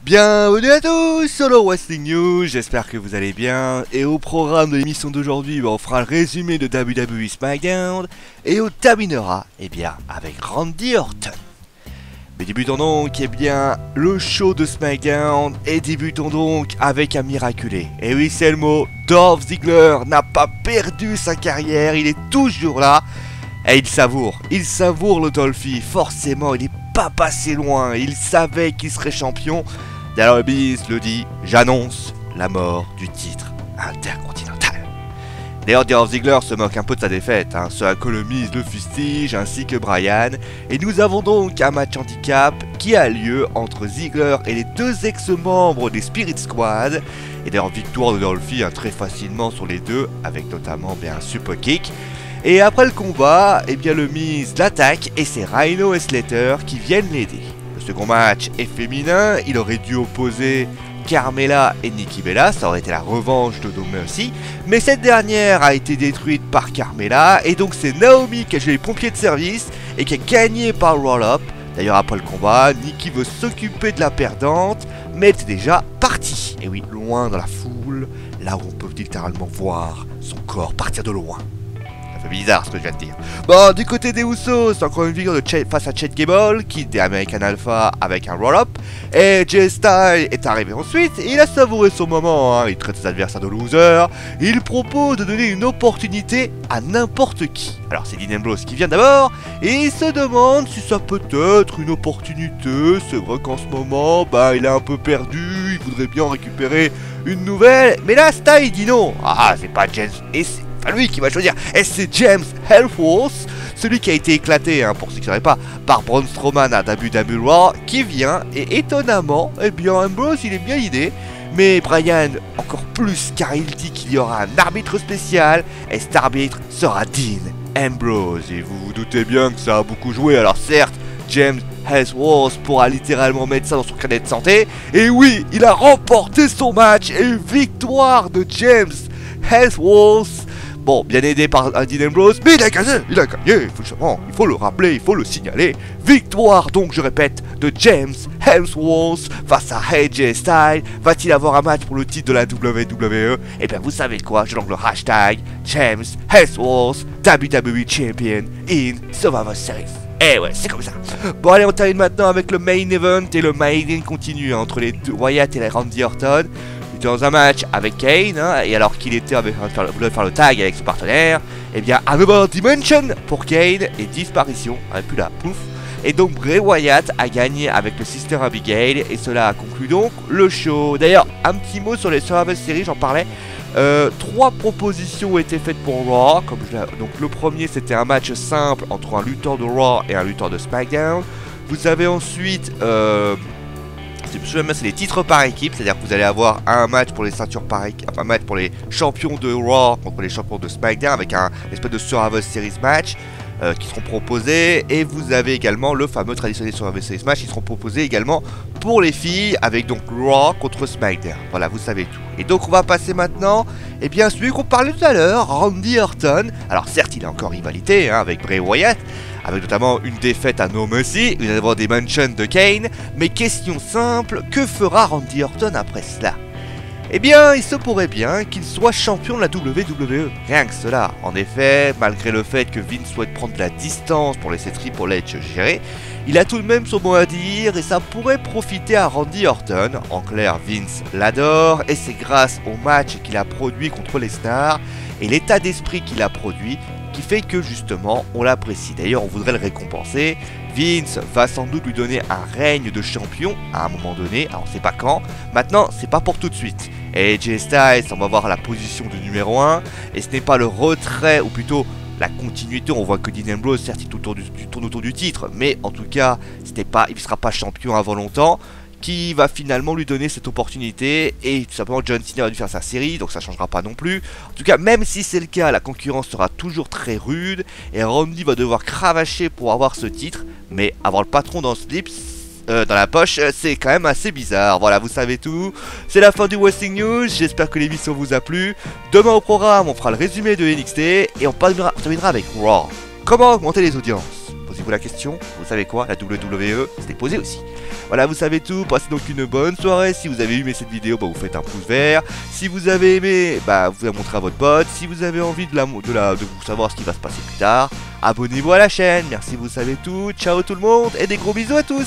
Bienvenue à tous sur le Wrestling News, j'espère que vous allez bien. Et au programme de l'émission d'aujourd'hui, on fera le résumé de WWE SmackDown. Et on terminera, avec Randy Orton. Mais débutons donc, le show de SmackDown. Et débutons donc avec un miraculé. Et oui, c'est le mot, Dolph Ziggler n'a pas perdu sa carrière, il est toujours là. Et il savoure le Dolphy, forcément il n'est pas passé loin, il savait qu'il serait champion. D'ailleurs le Beast le dit, j'annonce la mort du titre intercontinental. D'ailleurs Dolph Ziggler se moque un peu de sa défaite, ce à quoi le Miz le fustige ainsi que Bryan. Et nous avons donc un match handicap qui a lieu entre Ziggler et les deux ex-membres des Spirit Squad. Et d'ailleurs victoire de Dolphy très facilement sur les deux, avec notamment un super kick. Et après le combat, le Miz l'attaque et c'est Rhino et Slater qui viennent l'aider. Le second match est féminin, il aurait dû opposer Carmella et Nikki Bella, ça aurait été la revanche de No Mercy, mais cette dernière a été détruite par Carmella et donc c'est Naomi qui a joué les pompiers de service et qui a gagné par le roll-up. D'ailleurs après le combat, Nikki veut s'occuper de la perdante, mais elle est déjà partie. Et oui, loin dans la foule, là où on peut littéralement voir son corps partir de loin. C'est bizarre ce que je viens de dire. Bon, du côté des Usos, c'est encore une victoire face à Chad Gable, qui était American Alpha avec un roll-up. Et Jay Styles est arrivé ensuite, et il a savouré son moment, il traite ses adversaires de losers. Il propose de donner une opportunité à n'importe qui. Alors c'est Dean Ambrose qui vient d'abord, et il se demande si ça peut être une opportunité. C'est vrai qu'en ce moment, il est un peu perdu, il voudrait bien récupérer une nouvelle. Mais là, Styles dit non. Ah, c'est pas James, et c'est lui qui va choisir, et c'est James Ellsworth, celui qui a été éclaté, pour ceux qui ne savaient pas, par Braun Strowman à WWE Raw, qui vient, et étonnamment, Ambrose il est bien l'idée, mais Bryan encore plus, car il dit qu'il y aura un arbitre spécial, et cet arbitre sera Dean Ambrose, et vous vous doutez bien que ça a beaucoup joué. Alors certes, James Ellsworth pourra littéralement mettre ça dans son carnet de santé, et oui, il a remporté son match, et victoire de James Ellsworth. Bon, bien aidé par Dean Ambrose, mais il a gagné, il faut le rappeler, il faut le signaler. Victoire donc, je répète, de James Ellsworth face à AJ Styles. Va-t-il avoir un match pour le titre de la WWE? Eh bien, vous savez quoi, je lance le hashtag James Ellsworth WWE Champion in Survivor Series. Eh ouais, c'est comme ça. Bon, allez, on termine maintenant avec le main event, et le main event continue entre les deux, Wyatt et les Randy Orton. Dans un match avec Kane, et alors qu'il était voulait faire le tag avec son partenaire, Another Dimension pour Kane, et disparition, plus là, pouf. Et donc Bray Wyatt a gagné avec le Sister Abigail, et cela a conclu donc le show. D'ailleurs, un petit mot sur les Survivor Series, j'en parlais. 3 propositions ont été faites pour Raw. Donc le premier, c'était un match simple entre un lutteur de Raw et un lutteur de SmackDown. Vous avez ensuite c'est les titres par équipe, c'est-à-dire que vous allez avoir un match pour les ceintures par équipe, un match pour les champions de Raw contre les champions de SmackDown avec un espèce de Survivor Series match qui seront proposés, et vous avez également le fameux traditionnel Survivor Series match qui seront proposés également pour les filles avec donc Raw contre SmackDown. Voilà, vous savez tout. Et donc on va passer maintenant, celui qu'on parlait tout à l'heure, Randy Orton. Alors certes, il a encore rivalité avec Bray Wyatt, avec notamment une défaite à No Mercy, une avoir des mentions de Kane, mais question simple, que fera Randy Orton après cela? Il se pourrait bien qu'il soit champion de la WWE, rien que cela. En effet, malgré le fait que Vince souhaite prendre de la distance pour laisser Triple H gérer, il a tout de même son mot à dire, et ça pourrait profiter à Randy Orton. En clair, Vince l'adore, et c'est grâce au match qu'il a produit contre les stars, et l'état d'esprit qu'il a produit, qui fait que justement on l'apprécie. D'ailleurs on voudrait le récompenser. Vince va sans doute lui donner un règne de champion à un moment donné, alors on sait pas quand. Maintenant c'est pas pour tout de suite. Et AJ Styles, on va voir la position du numéro 1, et ce n'est pas le retrait, ou plutôt la continuité. On voit que Dean Ambrose, certes il tourne autour du titre, mais en tout cas il ne sera pas champion avant longtemps, qui va finalement lui donner cette opportunité, et tout simplement John Cena va dû faire sa série, donc ça changera pas non plus. En tout cas, même si c'est le cas, la concurrence sera toujours très rude, et Randy va devoir cravacher pour avoir ce titre, mais avoir le patron dans la poche, c'est quand même assez bizarre. Voilà, vous savez tout. C'est la fin du Wrestling News, j'espère que l'émission vous a plu. Demain au programme, on fera le résumé de NXT, et on terminera avec Raw. Comment augmenter les audiences? posez-vous la question. Vous savez quoi, la WWE, c'était posé aussi. Voilà, vous savez tout. Passez donc une bonne soirée. Si vous avez aimé cette vidéo, bah, vous faites un pouce vert. Si vous avez aimé, bah, vous la montrez à votre pote. Si vous avez envie de vous savoir ce qui va se passer plus tard, abonnez-vous à la chaîne. Merci, vous savez tout. Ciao tout le monde et des gros bisous à tous.